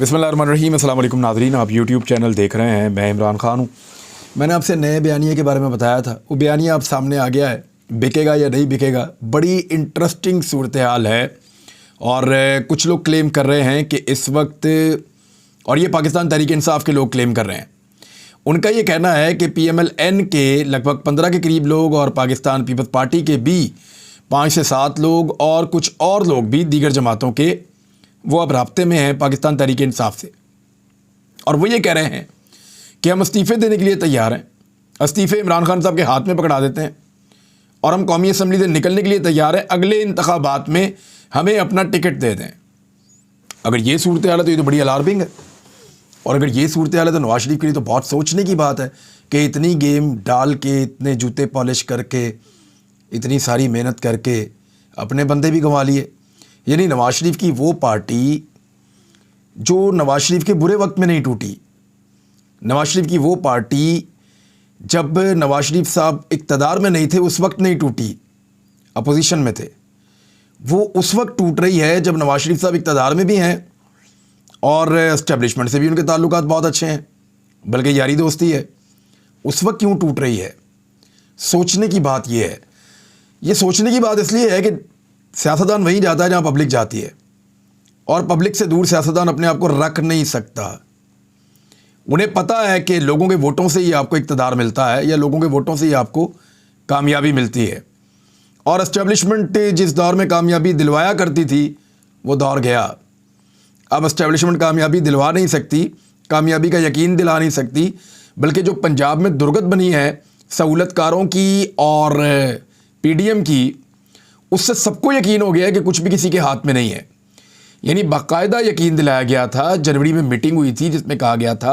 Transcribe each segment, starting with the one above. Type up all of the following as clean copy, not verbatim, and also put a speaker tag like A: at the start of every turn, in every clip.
A: बिस्मिल्लाहिर्रहमानिर्रहीम। अस्सलाम वालेकुम नाज़रीन, आप यूट्यूब चैनल देख रहे हैं। मैं इमरान खान हूँ। मैंने आपसे नए बयानिए के बारे में बताया था, वो बयानिए आप सामने आ गया है। बिकेगा या नहीं बिकेगा, बड़ी इंटरेस्टिंग सूरत हाल है। और कुछ लोग क्लेम कर रहे हैं कि इस वक्त, और ये पाकिस्तान तहरीक इंसाफ के लोग क्लेम कर रहे हैं, उनका ये कहना है कि PMLN के लगभग 15 के करीब लोग और पाकिस्तान पीपल्स पार्टी के भी 5 से 7 लोग और कुछ और लोग भी दीगर जमातों के, वो अब राब्ते में हैं पाकिस्तान तहरीक इंसाफ से। और वो ये कह रहे हैं कि हम इस्तीफ़े देने के लिए तैयार हैं, इस्तीफ़े इमरान खान साहब के हाथ में पकड़ा देते हैं और हम कौमी असम्बली से निकलने के लिए तैयार हैं, अगले इंतखाबात में हमें अपना टिकट दे दें। अगर ये सूरत हाल है तो ये तो बड़ी अलार्मिंग है। और अगर ये सूरत हाल है तो नवाज शरीफ के लिए तो बहुत सोचने की बात है कि इतनी गेम डाल के, इतने जूते पॉलिश करके, इतनी सारी मेहनत करके अपने बंदे भी गंवा लिए। यानी नवाज शरीफ की वो पार्टी जो नवाज शरीफ के बुरे वक्त में नहीं टूटी, नवाज शरीफ की वो पार्टी जब नवाज शरीफ साहब इक़्तिदार में नहीं थे उस वक्त नहीं टूटी, अपोजिशन में थे, वो उस वक्त टूट रही है जब नवाज शरीफ साहब इक़्तिदार में भी हैं और एस्टेब्लिशमेंट से भी उनके ताल्लुकात बहुत अच्छे हैं, बल्कि यारी दोस्ती है। उस वक्त क्यों टूट रही है? सोचने की बात यह है। ये सोचने की बात इसलिए है कि सियासतदान वहीं जाता है जहाँ पब्लिक जाती है, और पब्लिक से दूर सियासतदान अपने आप को रख नहीं सकता। उन्हें पता है कि लोगों के वोटों से ही आपको इक़्तिदार मिलता है या लोगों के वोटों से ही आपको कामयाबी मिलती है। और एस्टेब्लिशमेंट जिस दौर में कामयाबी दिलवाया करती थी वो दौर गया। अब एस्टेब्लिशमेंट कामयाबी दिलवा नहीं सकती, कामयाबी का यकीन दिला नहीं सकती, बल्कि जो पंजाब में दुर्गत बनी है सहूलतकारों की और PDM की, उससे सबको यकीन हो गया है कि कुछ भी किसी के हाथ में नहीं है। यानी बाकायदा यकीन दिलाया गया था। जनवरी में मीटिंग हुई थी जिसमें कहा गया था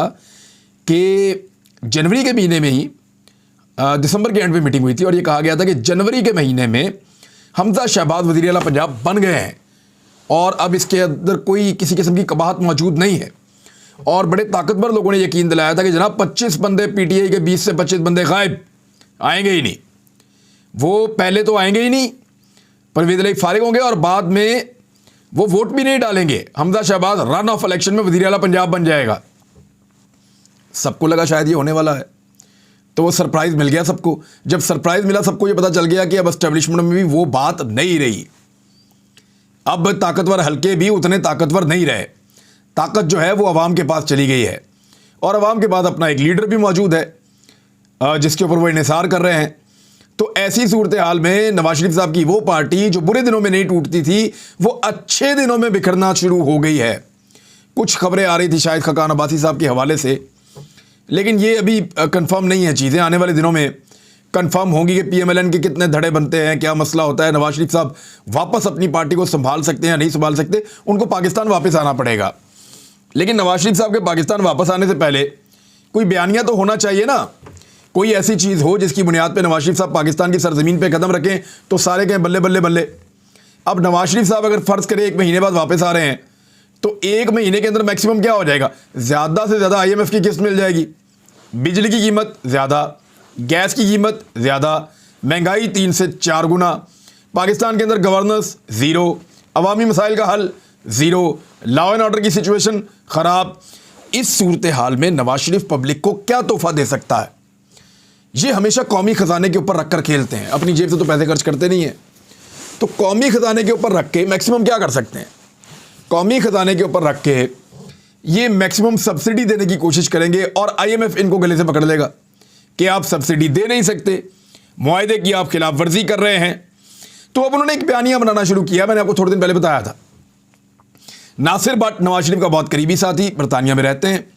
A: कि जनवरी के महीने में ही, दिसंबर के एंड में मीटिंग हुई थी और ये कहा गया था कि जनवरी के महीने में हमजा शहबाज वज़ीर आला पंजाब बन गए हैं और अब इसके अंदर कोई किसी किस्म की कबाहत मौजूद नहीं है। और बड़े ताकतवर लोगों ने यकीन दिलाया था कि जनाब 25 बंदे PTI के 20 से 25 बंदे गायब, आएंगे ही नहीं। वो पहले तो आएंगे ही नहीं, परवेज़ इलाही फारिग होंगे और बाद में वो वोट भी नहीं डालेंगे। Hamza Shahbaz run off election में वज़ीर आला पंजाब बन जाएगा। सबको लगा शायद ये होने वाला है, तो वो सरप्राइज़ मिल गया सबको। जब सरप्राइज़ मिला सबको ये पता चल गया कि अब एस्टेब्लिशमेंट में भी वो बात नहीं रही। अब ताकतवर हल्के भी उतने ताकतवर नहीं रहे। ताकत जो है वो अवाम के पास चली गई है और अवाम के पास अपना एक लीडर भी मौजूद है जिसके ऊपर वो इन्हिसार कर रहे हैं। तो ऐसी सूरत हाल में नवाज शरीफ साहब की वो पार्टी जो बुरे दिनों में नहीं टूटती थी, वो अच्छे दिनों में बिखरना शुरू हो गई है। कुछ खबरें आ रही थी शायद खकान अब्बासी साहब के हवाले से, लेकिन ये अभी कंफर्म नहीं है। चीज़ें आने वाले दिनों में कंफर्म होंगी कि PMLN के कितने धड़े बनते हैं, क्या मसला होता है, नवाज शरीफ साहब वापस अपनी पार्टी को संभाल सकते हैं या नहीं संभाल सकते। उनको पाकिस्तान वापस आना पड़ेगा, लेकिन नवाज शरीफ साहब के पाकिस्तान वापस आने से पहले कोई बयानिया तो होना चाहिए ना। कोई ऐसी चीज़ हो जिसकी बुनियाद पे नवाज शरीफ साहब पाकिस्तान की सरजमीन पे कदम रखें तो सारे कहें बल्ले बल्ले बल्ले। अब नवाज शरीफ साहब अगर फ़र्ज़ करें 1 महीने बाद वापस आ रहे हैं तो 1 महीने के अंदर मैक्सिमम क्या हो जाएगा? ज़्यादा से ज़्यादा IMF की किस्त मिल जाएगी, बिजली की कीमत ज़्यादा, गैस की कीमत ज़्यादा, महंगाई 3 से 4 गुना, पाकिस्तान के अंदर गवर्नेंस ज़ीरो, अवामी मसाइल का हल ज़ीरो, लॉ एंड ऑर्डर की सिचुएशन ख़राब। इस सूरत हाल में नवाज शरीफ पब्लिक को क्या तोहफ़ा दे सकता है? ये हमेशा कौमी ख़जाने के ऊपर रख कर खेलते हैं, अपनी जेब से तो पैसे खर्च करते नहीं हैं। तो कौमी ख़जाने के ऊपर रख के मैक्सिमम क्या कर सकते हैं? कौमी ख़जाने के ऊपर रख के ये मैक्सिमम सब्सिडी देने की कोशिश करेंगे और IMF इनको गले से पकड़ लेगा कि आप सब्सिडी दे नहीं सकते, मुआहदे की आप खिलाफ वर्जी कर रहे हैं। तो अब उन्होंने एक बयानिया बनाना शुरू किया। मैंने आपको थोड़े दिन पहले बताया था। नासिर भट्ट नवाज शरीफ का बहुत करीबी साथी, बरतानिया में रहते हैं,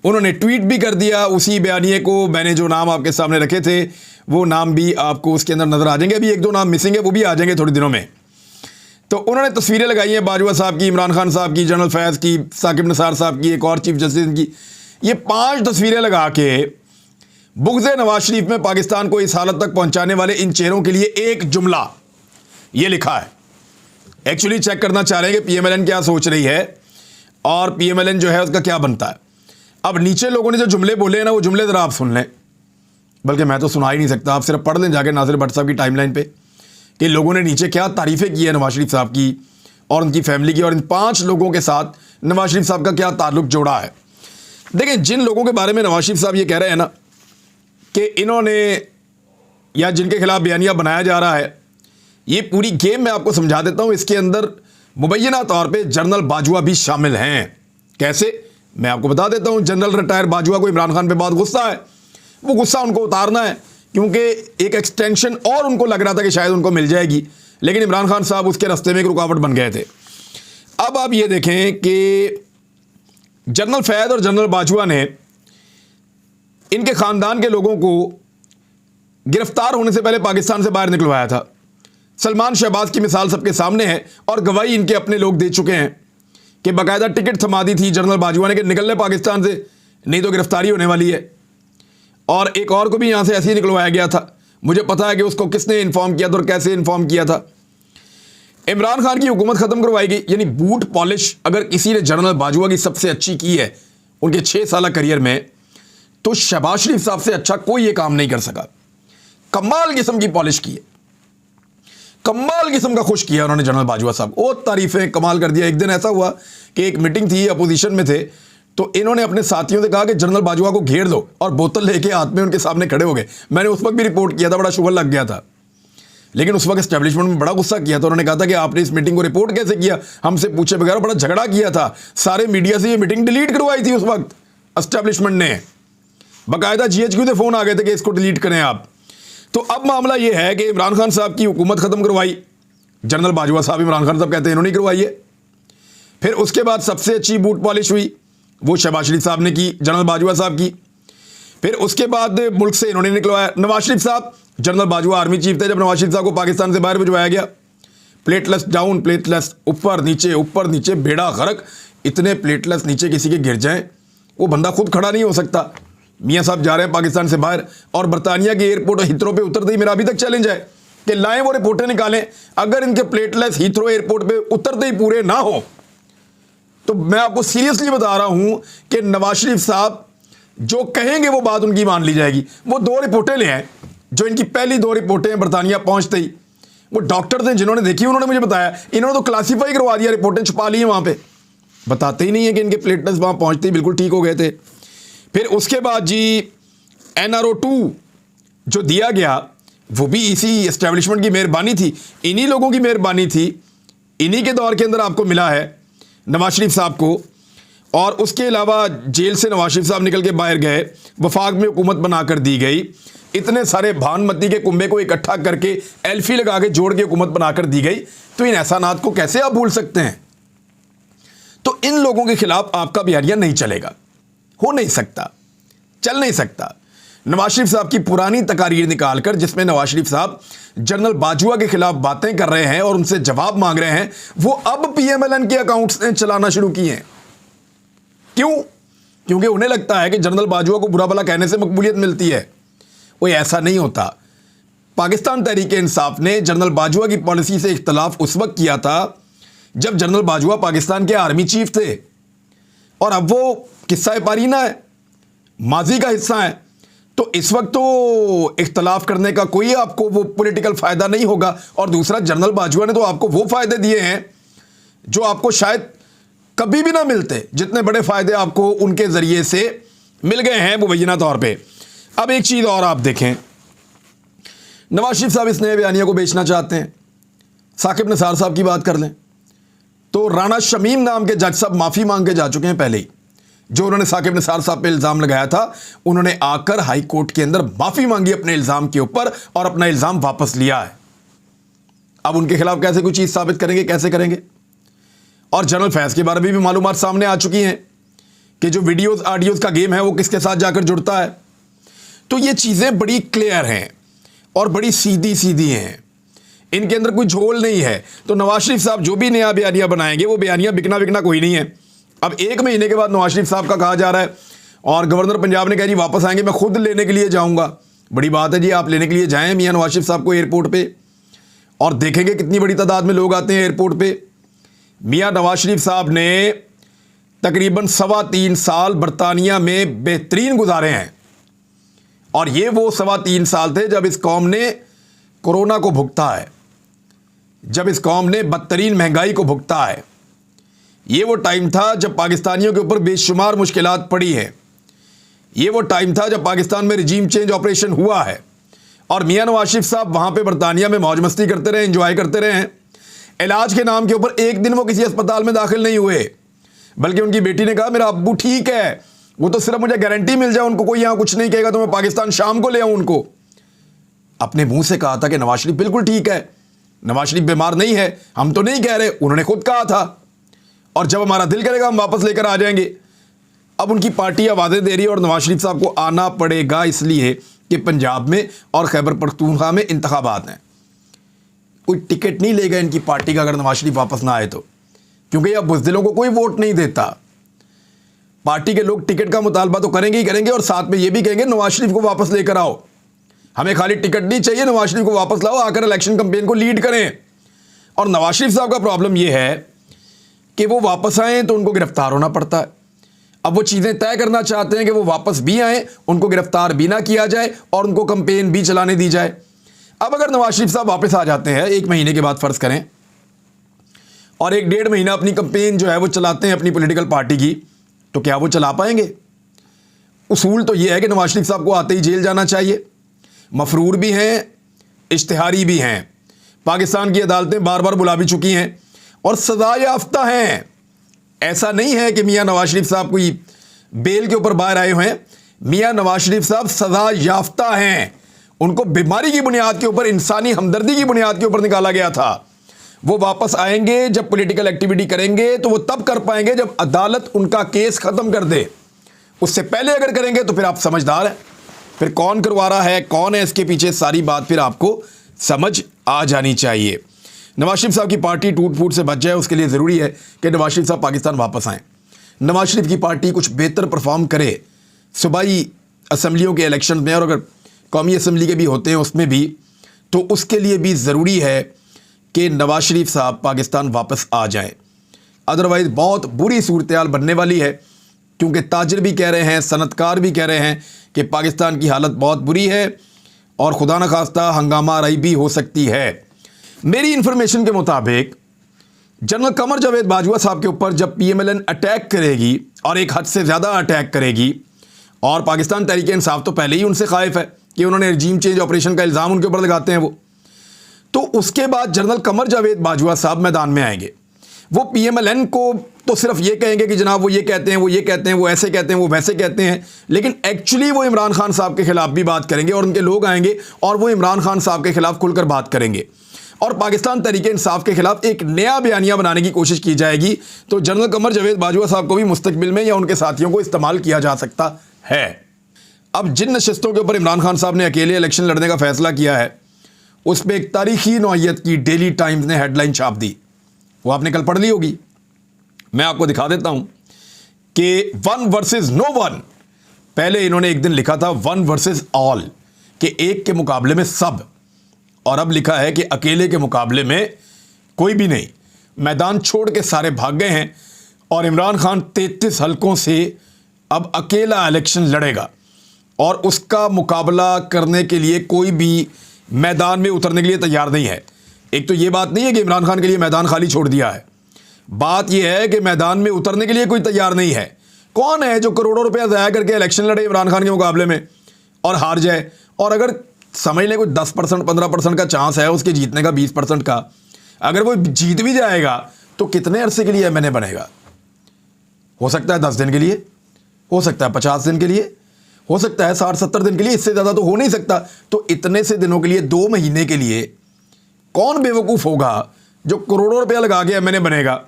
A: उन्होंने ट्वीट भी कर दिया उसी बयानिए को। मैंने जो नाम आपके सामने रखे थे वो नाम भी आपको उसके अंदर नज़र आ जाएंगे। अभी 1-2 नाम मिसिंग है, वो भी आ जाएंगे थोड़े दिनों में। तो उन्होंने तस्वीरें लगाई हैं बाजवा साहब की, इमरान खान साहब की, जनरल फैज़ की, साकिब निसार साहब की, एक और चीफ जस्टिस की। ये 5 तस्वीरें लगा के बुग़्ज़ नवाज शरीफ में पाकिस्तान को इस हालत तक पहुँचाने वाले इन चेहरों के लिए एक जुमला ये लिखा है। एक्चुअली चेक करना चाह रहे हैं कि PMLN क्या सोच रही है और PMLN जो है उसका क्या बनता है। अब नीचे लोगों ने जो जुमले बोले हैं ना, वो जुमले ज़रा आप सुन लें, बल्कि मैं तो सुना ही नहीं सकता, आप सिर्फ पढ़ लें जाके नासिर भट्ट साहब की टाइमलाइन पे कि लोगों ने नीचे क्या तारीफ़ें की है नवाज शरीफ साहब की और उनकी फैमिली की और इन 5 लोगों के साथ नवाज शरीफ साहब का क्या ताल्लुक जोड़ा है। देखिए, जिन लोगों के बारे में नवाज शरीफ साहब ये कह रहे हैं ना कि इन्होंने या जिनके खिलाफ बयानिया बनाया जा रहा है, ये पूरी गेम मैं आपको समझा देता हूं। इसके अंदर मुबैना तौर पे जनरल बाजवा भी शामिल हैं। कैसे, मैं आपको बता देता हूं। जनरल रिटायर बाजवा को इमरान खान पे बहुत गुस्सा है, वो गुस्सा उनको उतारना है, क्योंकि एक एक्सटेंशन और उनको लग रहा था कि शायद उनको मिल जाएगी, लेकिन इमरान खान साहब उसके रास्ते में एक रुकावट बन गए थे। अब आप ये देखें कि जनरल फैद और जनरल बाजवा ने इनके खानदान के लोगों को गिरफ्तार होने से पहले पाकिस्तान से बाहर निकलवाया था। सलमान शहबाज की मिसाल सबके सामने है और गवाही इनके अपने लोग दे चुके हैं कि बाकायदा टिकट थमा दी थी जनरल बाजवा ने कि निकल ले पाकिस्तान से, नहीं तो गिरफ्तारी होने वाली है। और एक और को भी यहां से ऐसे ही निकलवाया गया था। मुझे पता है कि उसको किसने इन्फॉर्म किया था और कैसे इन्फॉर्म किया था। इमरान खान की हुकूमत खत्म करवाई गई, यानी बूट पॉलिश अगर किसी ने जनरल बाजवा की सबसे अच्छी की है उनके 6 साल करियर में, तो शहबाज शरीफ साहब से अच्छा कोई ये काम नहीं कर सका। कमाल किस्म की पॉलिश की है, कमाल किस्म का खुश किया उन्होंने जनरल बाजवा साहब। वो तारीफें कमाल कर दिया। एक दिन ऐसा हुआ कि एक मीटिंग थी, अपोजिशन में थे, तो इन्होंने अपने साथियों से कहा कि जनरल बाजवा को घेर दो, और बोतल लेके हाथ में उनके सामने खड़े हो गए। मैंने उस वक्त भी रिपोर्ट किया था, बड़ा शुगर लग गया था, लेकिन उस वक्त एस्टेब्लिशमेंट में बड़ा गुस्सा किया था। उन्होंने कहा था कि आपने इस मीटिंग को रिपोर्ट कैसे किया, हमसे पूछे बगैर। बड़ा झगड़ा किया था, सारे मीडिया से ये मीटिंग डिलीट करवाई थी उस वक्त एस्टेब्लिशमेंट ने। बाकायदा GHQ से फोन आ गए थे कि इसको डिलीट करें आप। तो अब मामला ये है कि इमरान खान साहब की हुकूमत खत्म करवाई जनरल बाजवा साहब, इमरान खान साहब कहते हैं इन्होंने करवाई है। फिर उसके बाद सबसे अच्छी बूट पॉलिश हुई वो शहबाज शरीफ साहब ने की, जनरल बाजवा साहब की। फिर उसके बाद मुल्क से इन्होंने निकलवाया नवाज शरीफ साहब। जनरल बाजवा आर्मी चीफ थे जब नवाज शरीफ साहब को पाकिस्तान से बाहर भिजवाया गया। प्लेटलेस डाउन, प्लेटलेस ऊपर नीचे, बेड़ा गर्क। इतने प्लेटलेस नीचे किसी के गिर जाएं, वो बंदा खुद खड़ा नहीं हो सकता। मियाँ साहब जा रहे हैं पाकिस्तान से बाहर, और बरतानिया के एयरपोर्ट हिथरो पे उतरते ही मेरा अभी तक चैलेंज है कि लाएं वो रिपोर्टें निकालें। अगर इनके प्लेटलेस हिथरो एयरपोर्ट पे उतरते ही पूरे ना हो, तो मैं आपको सीरियसली बता रहा हूं कि नवाज शरीफ साहब जो कहेंगे वो बात उनकी मान ली जाएगी। वो 2 रिपोर्टें ले आए, जो इनकी पहली 2 रिपोर्टें बरतानिया पहुंचते ही, वो डॉक्टर थे जिन्होंने देखी, उन्होंने मुझे बताया। इन्होंने तो क्लासीफाई करवा दिया, रिपोर्टें छुपा ली हैं वहां पे, बताते ही नहीं है कि इनके प्लेटलेस वहां पहुंचते ही बिल्कुल ठीक हो गए थे। फिर उसके बाद जी NRO2 जो दिया गया, वो भी इसी एस्टेब्लिशमेंट की मेहरबानी थी, इन्हीं लोगों की मेहरबानी थी, इन्हीं के दौर के अंदर आपको मिला है नवाज शरीफ साहब को। और उसके अलावा जेल से नवाज शरीफ साहब निकल के बाहर गए, वफाक में हुकूमत बनाकर दी गई। इतने सारे भानमती के कुंबे को इकट्ठा करके एल्फी लगा के जोड़ के हुकूमत बनाकर दी गई। तो इन एहसानात को कैसे आप भूल सकते हैं? तो इन लोगों के खिलाफ आपका बयानिया नहीं चलेगा, हो नहीं सकता, चल नहीं सकता। नवाज शरीफ साहब की पुरानी तकारीर निकालकर, जिसमें नवाज शरीफ साहब जनरल बाजवा के खिलाफ बातें कर रहे हैं और उनसे जवाब मांग रहे हैं, वो अब PMLN के अकाउंट्स ने चलाना शुरू किए हैं। क्यों? क्योंकि उन्हें लगता है कि जनरल बाजवा को बुरा भला कहने से मकबूलियत मिलती है। वो ऐसा नहीं होता। पाकिस्तान तहरीक-ए-इंसाफ ने जनरल बाजवा की पॉलिसी से इख्तलाफ उस वक्त किया था जब जनरल बाजवा पाकिस्तान के आर्मी चीफ थे, और अब वो किस्सा पारीना है, माजी का हिस्सा है। तो इस वक्त तो इख्तलाफ करने का कोई आपको वो पॉलिटिकल फ़ायदा नहीं होगा। और दूसरा, जनरल बाजवा ने तो आपको वो फ़ायदे दिए हैं जो आपको शायद कभी भी ना मिलते, जितने बड़े फ़ायदे आपको उनके ज़रिए से मिल गए हैं मुबैना तौर पे। अब एक चीज़ और आप देखें, नवाज शरीफ साहब इस नए बयानिया को बेचना चाहते हैं। साकिब निसार साहब की बात कर लें तो राणा शमीम नाम के जज साहब माफ़ी मांग के जा चुके हैं पहले ही। जो उन्होंने साकिब निसार साहब पे इल्ज़ाम लगाया था, उन्होंने आकर हाई कोर्ट के अंदर माफ़ी मांगी अपने इल्ज़ाम के ऊपर और अपना इल्ज़ाम वापस लिया है। अब उनके खिलाफ कैसे कोई चीज़ साबित करेंगे, कैसे करेंगे? और जनरल फैज़ के बारे में भी मालूमात सामने आ चुकी हैं कि जो वीडियोज़ ऑडियोज़ का गेम है वो किसके साथ जाकर जुड़ता है। तो ये चीज़ें बड़ी क्लियर हैं और बड़ी सीधी सीधी हैं, इनके अंदर कोई झोल नहीं है। तो नवाज शरीफ साहब जो भी नया बयानिया बनाएंगे, वो बयानिया बिकना विकना कोई नहीं है। अब 1 महीने के बाद नवाज शरीफ साहब का कहा जा रहा है, और गवर्नर पंजाब ने कहा जी वापस आएंगे, मैं खुद लेने के लिए जाऊंगा। बड़ी बात है जी, आप लेने के लिए जाएं मियां नवाज शरीफ साहब को एयरपोर्ट पे, और देखेंगे कितनी बड़ी तादाद में लोग आते हैं एयरपोर्ट पे। मियां नवाज शरीफ साहब ने तकरीबन 3.25 साल बरतानिया में बेहतरीन गुजारे हैं, और ये वो 3.25 साल थे जब इस कौम ने कोरोना को भुगता है, जब इस कौम ने बदतरीन महंगाई को भुगता है। ये वो टाइम था जब पाकिस्तानियों के ऊपर बेशुमार मुश्किलात पड़ी हैं। ये वो टाइम था जब पाकिस्तान में रिजीम चेंज ऑपरेशन हुआ है और मियां नवाज शरीफ साहब वहां पे बरतानिया में मौज मस्ती करते रहे, एंजॉय करते रहे हैं। इलाज के नाम के ऊपर एक दिन वो किसी अस्पताल में दाखिल नहीं हुए, बल्कि उनकी बेटी ने कहा मेरा अब्बू ठीक है, वो तो सिर्फ मुझे गारंटी मिल जाए, उनको कोई यहां कुछ नहीं कहेगा तो मैं पाकिस्तान शाम को ले आऊं उनको। अपने मुंह से कहा था कि नवाज शरीफ बिल्कुल ठीक है, नवाज शरीफ बीमार नहीं है, हम तो नहीं कह रहे, उन्होंने खुद कहा था, और जब हमारा दिल करेगा हम वापस लेकर आ जाएंगे। अब उनकी पार्टी आवाज़ें दे रही है और नवाज शरीफ साहब को आना पड़ेगा इसलिए कि पंजाब में और खैबर पख्तूनख्वा में इंतखाबात हैं। कोई टिकट नहीं लेगा इनकी पार्टी का अगर नवाज शरीफ वापस ना आए तो, क्योंकि अब बुज़दिलों को कोई वोट नहीं देता। पार्टी के लोग टिकट का मुतालबा तो करेंगे ही करेंगे और साथ में ये भी कहेंगे नवाज शरीफ को वापस लेकर आओ, हमें खाली टिकट नहीं चाहिए, नवाज शरीफ को वापस लाओ, आकर इलेक्शन कैंपेन को लीड करें। और नवाज शरीफ साहब का प्रॉब्लम यह है कि वो वापस आए तो उनको गिरफ्तार होना पड़ता है। अब वो चीज़ें तय करना चाहते हैं कि वो वापस भी आए, उनको गिरफ्तार भी ना किया जाए और उनको कैंपेन भी चलाने दी जाए। अब अगर नवाज शरीफ साहब वापस आ जाते हैं 1 महीने के बाद फ़र्ज़ करें, और 1-1.5 महीना अपनी कैंपेन जो है वो चलाते हैं अपनी पॉलिटिकल पार्टी की, तो क्या वो चला पाएंगे? उसूल तो ये है कि नवाज शरीफ साहब को आते ही जेल जाना चाहिए। मफरूर भी हैं, इश्तिहारी भी हैं, पाकिस्तान की अदालतें बार बार बुला भी चुकी हैं और सज़ा याफ्ता हैं। ऐसा नहीं है कि मियां नवाज शरीफ साहब कोई बेल के ऊपर बाहर आए हुए हैं। मियां नवाज शरीफ साहब सज़ा याफ्ता हैं। उनको बीमारी की बुनियाद के ऊपर, इंसानी हमदर्दी की बुनियाद के ऊपर निकाला गया था। वो वापस आएंगे, जब पॉलिटिकल एक्टिविटी करेंगे तो वो तब कर पाएंगे जब अदालत उनका केस ख़त्म कर दे। उससे पहले अगर करेंगे तो फिर आप समझदार हैं। फिर कौन करवा रहा है, कौन है इसके पीछे, सारी बात फिर आपको समझ आ जानी चाहिए। नवाज शरीफ साहब की पार्टी टूट फूट से बच जाए, उसके लिए ज़रूरी है कि नवाज शरीफ साहब पाकिस्तान वापस आएँ। नवाज शरीफ की पार्टी कुछ बेहतर परफॉर्म करे सूबाई असम्बलियों के इलेक्शन में, और अगर कौमी असम्बली के भी होते हैं उसमें भी, तो उसके लिए भी ज़रूरी है कि नवाज शरीफ साहब पाकिस्तान वापस आ जाएं। अदरवाइज़ बहुत बुरी सूरत हाल बनने वाली है, क्योंकि ताजर भी कह रहे हैं, सनतकार भी कह रहे हैं कि पाकिस्तान की हालत बहुत बुरी है और खुदा न खास्ता हंगामा आराई भी हो सकती है। मेरी इन्फॉर्मेशन के मुताबिक जनरल कमर जावेद बाजवा साहब के ऊपर जब PMLN अटैक करेगी और एक हद से ज़्यादा अटैक करेगी, और पाकिस्तान तहरीक इंसाफ तो पहले ही उनसे खाइफ है कि उन्होंने रिजीम चेंज ऑपरेशन का इल्ज़ाम उनके ऊपर लगाते हैं वो, तो उसके बाद जनरल कमर जावेद बाजवा साहब मैदान में आएंगे। वो PMLN को तो सिर्फ ये कहेंगे कि जनाब वो ये कहते हैं, वो ये कहते हैं, वो ऐसे कहते हैं, वो वैसे कहते हैं, लेकिन एक्चुअली वो इमरान खान साहब के खिलाफ भी बात करेंगे और उनके लोग आएंगे और वो इमरान खान साहब के खिलाफ खुलकर बात करेंगे और पाकिस्तान तहरीक इंसाफ के खिलाफ एक नया बयानिया बनाने की कोशिश की जाएगी। तो जनरल कमर जावेद बाजवा साहब को भी मुस्तकबिल में या उनके साथियों को इस्तेमाल किया जा सकता है। अब जिन नशिस्तों के ऊपर इमरान खान साहब ने अकेले इलेक्शन लड़ने का फैसला किया है, उस पर एक तारीखी नौइयत की डेली टाइम्स ने हेडलाइन छाप दी, वो आपने कल पढ़ ली होगी। मैं आपको दिखा देता हूं कि 1 वर्सेस नो वन, पहले इन्होंने एक दिन लिखा था 1 वर्सेस ऑल, कि एक के मुकाबले में सब, और अब लिखा है कि अकेले के मुकाबले में कोई भी नहीं, मैदान छोड़ के सारे भाग गए हैं और इमरान खान 33 हलकों से अब अकेला इलेक्शन लड़ेगा और उसका मुकाबला करने के लिए कोई भी मैदान में उतरने के लिए तैयार नहीं है। एक तो ये बात नहीं है कि इमरान खान के लिए मैदान खाली छोड़ दिया है, बात यह है कि मैदान में उतरने के लिए कोई तैयार नहीं है। कौन है जो करोड़ों रुपया ज़ाया करके इलेक्शन लड़े इमरान खान के मुकाबले में और हार जाए, और अगर समझ लें कोई 10% 15% का चांस है उसके जीतने का, 20% का, अगर वो जीत भी जाएगा तो कितने अरसे के लिए एमएनए बनेगा? हो सकता है 10 दिन के लिए, हो सकता है 50 दिन के लिए, हो सकता है 60-70 दिन के लिए, इससे ज़्यादा तो हो नहीं सकता। तो इतने से दिनों के लिए, 2 महीने के लिए कौन बेवकूफ़ होगा जो करोड़ों रुपया लगा के एमएनए बनेगा?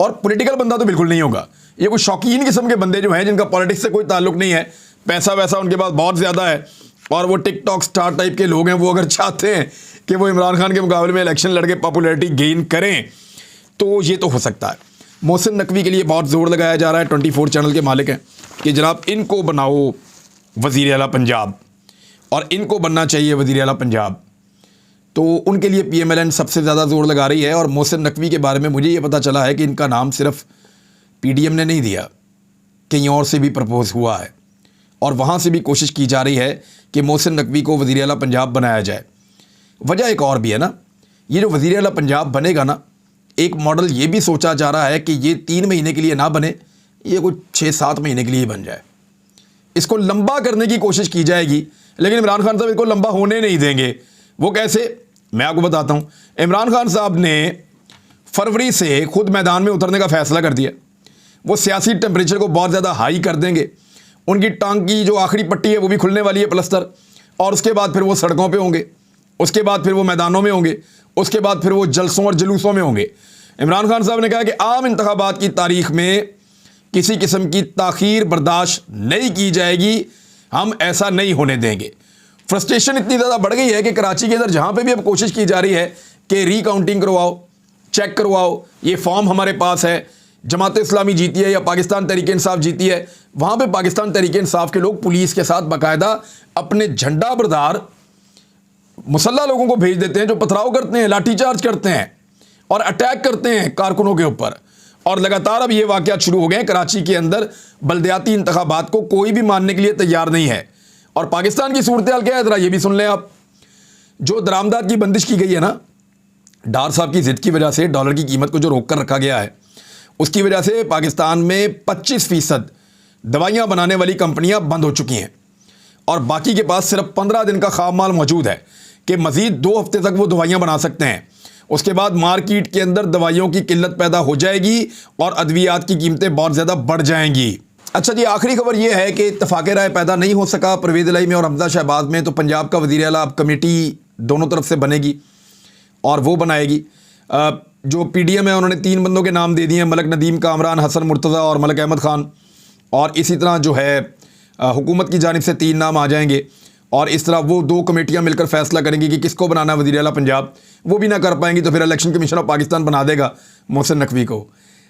A: और पॉलिटिकल बंदा तो बिल्कुल नहीं होगा, ये कोई शौकीन किस्म के बंदे जो हैं जिनका पॉलिटिक्स से कोई ताल्लुक नहीं है, पैसा वैसा उनके पास बहुत ज़्यादा है और वो टिकटॉक स्टार टाइप के लोग हैं, वो अगर चाहते हैं कि वो इमरान खान के मुकाबले में इलेक्शन लड़के पॉपुलैरिटी गेन करें तो ये तो हो सकता है। मोहसिन नकवी के लिए बहुत ज़ोर लगाया जा रहा है, 24 चैनल के मालिक हैं, कि जनाब इनको बनाओ वज़ीर आला पंजाब और इनको बनना चाहिए वज़ीर आला पंजाब। तो उनके लिए PMLN सबसे ज़्यादा ज़ोर लगा रही है। और मोहसिन नकवी के बारे में मुझे ये पता चला है कि इनका नाम सिर्फ PDM ने नहीं दिया, कहीं और से भी प्रपोज़ हुआ है और वहाँ से भी कोशिश की जा रही है कि मोहसिन नकवी को वज़ीर आला पंजाब बनाया जाए। वजह एक और भी है ना, ये जो वज़ीर आला पंजाब बनेगा ना, एक मॉडल ये भी सोचा जा रहा है कि ये 3 महीने के लिए ना बने, ये कुछ 6-7 महीने के लिए बन जाए। इसको लंबा करने की कोशिश की जाएगी, लेकिन इमरान खान साहब इसको लंबा होने नहीं देंगे। वो कैसे, मैं आपको बताता हूँ। इमरान खान साहब ने फरवरी से खुद मैदान में उतरने का फैसला कर दिया। वो सियासी टेम्परेचर को बहुत ज़्यादा हाई कर देंगे। उनकी टांग की जो आखिरी पट्टी है वो भी खुलने वाली है, प्लस्तर, और उसके बाद फिर वो सड़कों पे होंगे, उसके बाद फिर वो मैदानों में होंगे, उसके बाद फिर वो जलसों और जुलूसों में होंगे। इमरान खान साहब ने कहा कि आम इंतखाबात की तारीख में किसी किस्म की ताख़ीर बर्दाश्त नहीं की जाएगी, हम ऐसा नहीं होने देंगे। फ्रस्ट्रेशन इतनी ज़्यादा बढ़ गई है कि कराची के अंदर जहाँ पे भी अब कोशिश की जा रही है कि रिकाउंटिंग करवाओ, चेक करवाओ, ये फॉर्म हमारे पास है, जमात इस्लामी जीती है या पाकिस्तान तहरीक इंसाफ जीती है, वहाँ पे पाकिस्तान तहरीक इंसाफ के लोग पुलिस के साथ बाकायदा अपने झंडा बरदार मुसल्ला लोगों को भेज देते हैं, जो पथराव करते हैं, लाठीचार्ज करते हैं और अटैक करते हैं कारकुनों के ऊपर। और लगातार अब ये वाक़यात शुरू हो गए हैं। कराची के अंदर बल्दियाती इंतखाबात को कोई भी मानने के लिए तैयार नहीं है। और पाकिस्तान की सूरत हाल क्या है, ज़रा ये भी सुन लें आप। जो दरामदात की बंदिश की गई है ना, डार साहब की ज़िद की वजह से डॉलर की कीमत को जो रोक कर रखा गया है, उसकी वजह से पाकिस्तान में 25% दवाइयाँ बनाने वाली कंपनियाँ बंद हो चुकी हैं और बाकी के पास सिर्फ 15 दिन का ख़ाम माल मौजूद है कि मज़ीद 2 हफ्ते तक वो दवाइयाँ बना सकते हैं। उसके बाद मार्केट के अंदर दवाइयों की किल्लत पैदा हो जाएगी और अद्वियात की कीमतें बहुत ज़्यादा बढ़ जाएंगी। अच्छा जी, आखिरी खबर ये है कि इत्तफाक़ राय पैदा नहीं हो सका परवेज़ इलाही में और हमजा शहबाज में, तो पंजाब का वज़ीर आला अब कमेटी दोनों तरफ से बनेगी और वो बनाएगी। जो PDM है उन्होंने 3 बंदों के नाम दे दिए हैं, मलक नदीम, कामरान हसन मुर्तज़ा और मलक अहमद ख़ान। और इसी तरह जो है हुकूमत की जानिब से 3 नाम आ जाएंगे और इस तरह वो 2 कमेटियां मिलकर फैसला करेंगी कि किसको बनाना है वज़ीर आला पंजाब। वो भी ना कर पाएंगी तो फिर इलेक्शन कमीशन ऑफ पाकिस्तान बना देगा मोहसिन नकवी को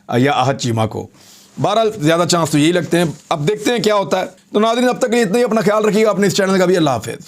A: या आहद चीमा को। बहरहाल ज़्यादा चांस तो यही लगते हैं, अब देखते हैं क्या होता है। तो नाज़रीन, अब तक इतना ही, अपना ख्याल रखिएगा, अपने इस चैनल का भी। अल्लाह हाफ़िज़।